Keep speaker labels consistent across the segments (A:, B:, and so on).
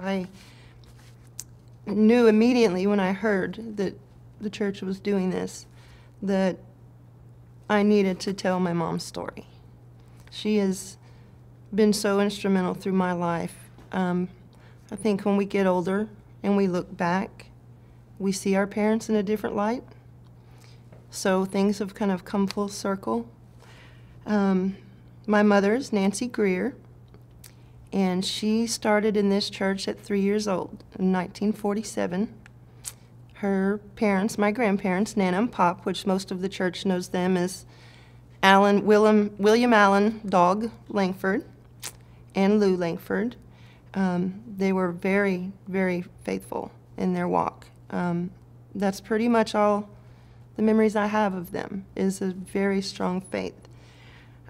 A: I knew immediately when I heard that the church was doing this that I needed to tell my mom's story. She has been so instrumental through my life. I think when we get older and we look back, we see our parents in a different light. So things have kind of come full circle. My mother's Nancy Greer, and she started in this church at 3 years old in 1947. Her parents, my grandparents, Nana and Pop, which most of the church knows them as William Allen Dog Langford and Lou Langford. They were very, very faithful in their walk. That's pretty much all the memories I have of them, is a very strong faith.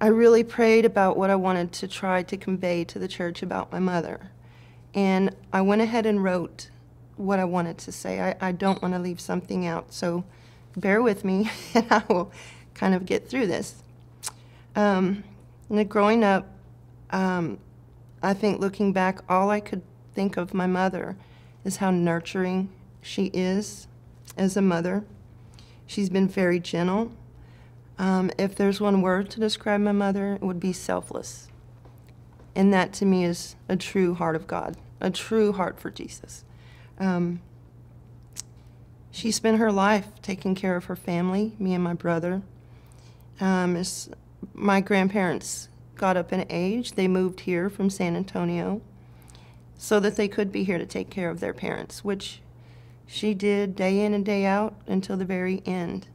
A: I really prayed about what I wanted to try to convey to the church about my mother. And I went ahead and wrote what I wanted to say. I don't want to leave something out, so bear with me and I will kind of get through this. Growing up, I think looking back, all I could think of my mother is how nurturing she is as a mother. She's been very gentle. If there's one word to describe my mother, it would be selfless. And that to me is a true heart of God, a true heart for Jesus. She spent her life taking care of her family, me and my brother. As my grandparents got up in age, they moved here from San Antonio so that they could be here to take care of their parents, which she did day in and day out until the very end.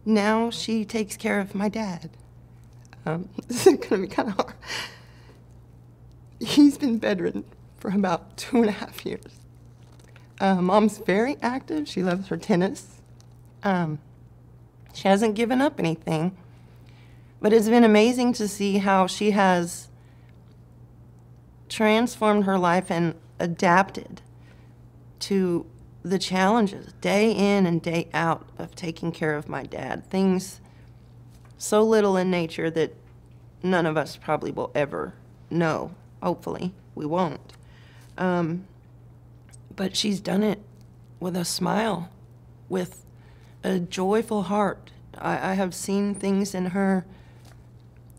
A: Now she takes care of my dad. This is going to be kind of hard. He's been bedridden for about 2.5 years. Mom's very active. She loves her tennis. She hasn't given up anything. But it's been amazing to see how she has transformed her life and adapted to the challenges day in and day out of taking care of my dad. Things so little in nature that none of us probably will ever know. Hopefully, we won't. But she's done it with a smile, with a joyful heart. I have seen things in her.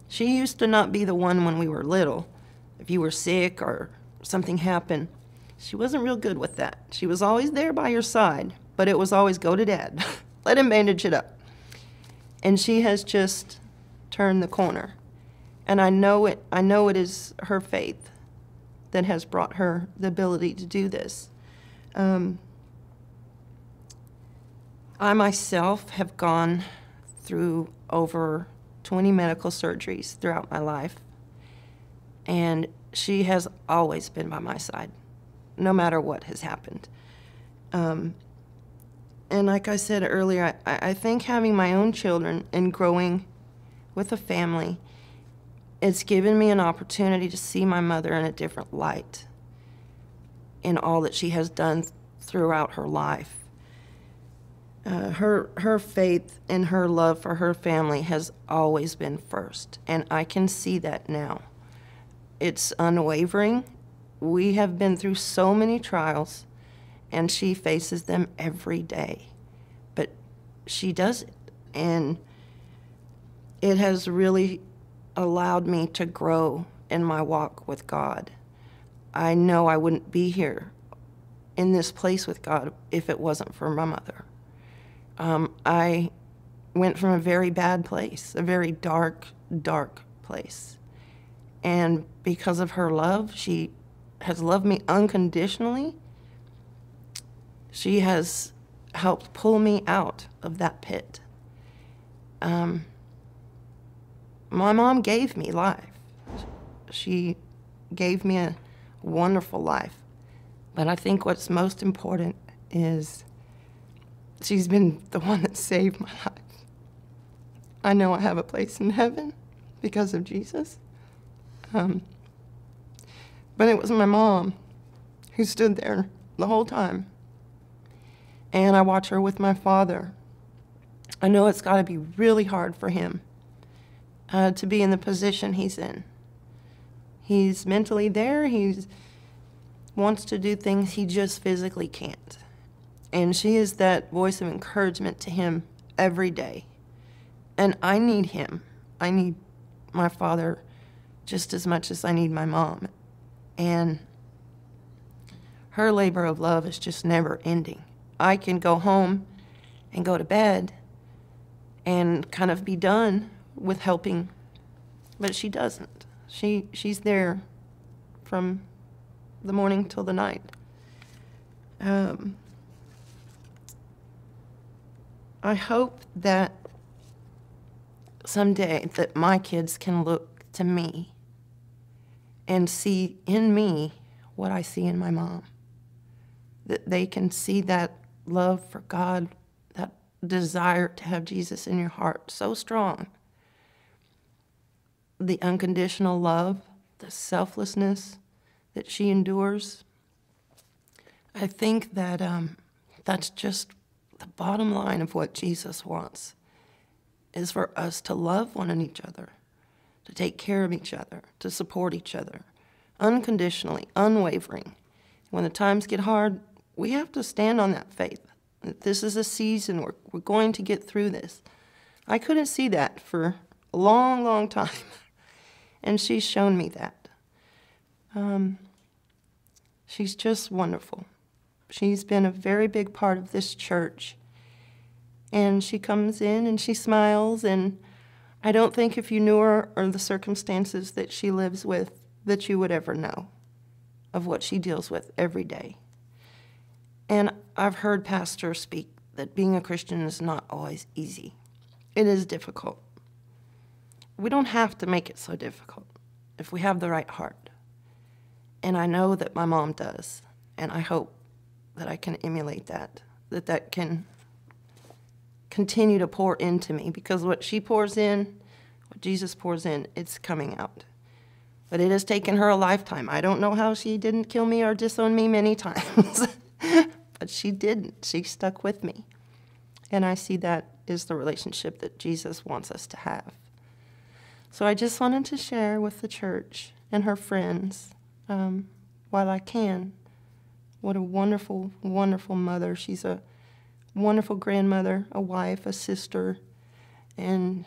A: She used to not be the one when we were little. If you were sick or something happened, she wasn't real good with that. She was always there by your side, but it was always go to Dad. Let him bandage it up. And she has just turned the corner. And I know it is her faith that has brought her the ability to do this. I myself have gone through over 20 medical surgeries throughout my life, and she has always been by my side, no matter what has happened. And like I said earlier, I think having my own children and growing with a family, it's given me an opportunity to see my mother in a different light in all that she has done throughout her life. Her faith and her love for her family has always been first, and I can see that now. It's unwavering. We have been through so many trials, and she faces them every day. But she does it, and it has really allowed me to grow in my walk with God. I know I wouldn't be here in this place with God if it wasn't for my mother. I went from a very bad place, a very dark, dark place. And because of her love, she has loved me unconditionally. She has helped pull me out of that pit. My mom gave me life. She gave me a wonderful life. But I think what's most important is she's been the one that saved my life. I know I have a place in heaven because of Jesus. But it was my mom who stood there the whole time. And I watch her with my father. I know it's got to be really hard for him to be in the position he's in. He's mentally there. He wants to do things he just physically can't. And she is that voice of encouragement to him every day. And I need him. I need my father just as much as I need my mom. And her labor of love is just never ending. I can go home and go to bed and kind of be done with helping, but she doesn't. She's there from the morning till the night. I hope that someday that my kids can look to me and see in me what I see in my mom. That they can see that love for God, that desire to have Jesus in your heart so strong. The unconditional love, the selflessness that she endures. I think that that's just the bottom line of what Jesus wants, is for us to love one and each other, to take care of each other, to support each other, unconditionally, unwavering. When the times get hard, we have to stand on that faith. That this is a season, we're going to get through this. I couldn't see that for a long, long time, and she's shown me that. She's just wonderful. She's been a very big part of this church, and she comes in and she smiles, and I don't think if you knew her or the circumstances that she lives with that you would ever know of what she deals with every day. And I've heard pastors speak that being a Christian is not always easy. It is difficult. We don't have to make it so difficult if we have the right heart. And I know that my mom does, and I hope that I can emulate that, that can continue to pour into me, because what she pours in, what Jesus pours in, it's coming out. But it has taken her a lifetime. I don't know how she didn't kill me or disown me many times, but she didn't. She stuck with me. And I see that is the relationship that Jesus wants us to have. So I just wanted to share with the church and her friends, while I can, what a wonderful, wonderful mother. She's a wonderful grandmother, a wife, a sister, and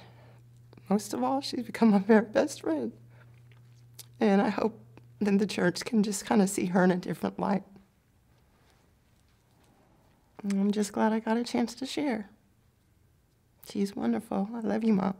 A: most of all, she's become my very best friend. And I hope that the church can just kind of see her in a different light. And I'm just glad I got a chance to share. She's wonderful. I love you, Mom.